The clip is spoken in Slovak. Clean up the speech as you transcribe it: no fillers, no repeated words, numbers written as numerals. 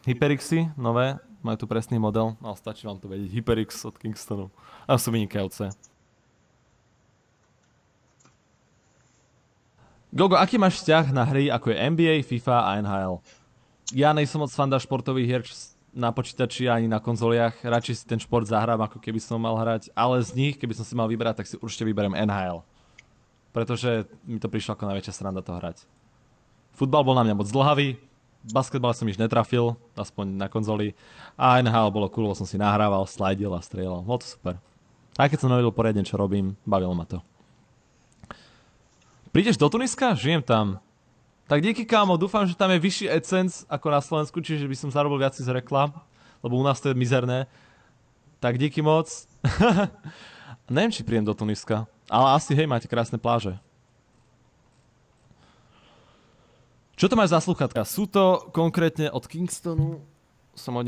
HyperXy, nové, majú tu presný model, ale stačí vám to vedieť. HyperX od Kingstonu. A sú vynikajúce. Gogo, aký máš vzťah na hry ako je NBA, FIFA a NHL? Ja nejsem moc fanda športových hier na počítači ani na konzoliach. Radšej si ten šport zahrám, ako keby som mal hrať. Ale z nich, keby som si mal vybrať, tak si určite vyberiem NHL. Pretože mi to prišlo ako najväčšia sranda to hrať. Futbal bol na mňa moc dlhavý, basketbal som nič netrafil, aspoň na konzoli. A NHL bolo cool, som si nahrával, slajdil a strieľal. Bolo to super. Aj keď som nevedel poriadne, čo robím, bavilo ma to. Prídeš do Tuniska? Žijem tam. Tak díky, kámo, dúfam, že tam je vyšší AdSense ako na Slovensku, čiže by som zarobil viac z reklam, lebo u nás to je mizerné. Tak díky moc. Neviem, či prídem do Tuniska, ale asi hej, máte krásne pláže. Čo to máš za sluchatka? Sú to konkrétne od Kingstonu, som od nich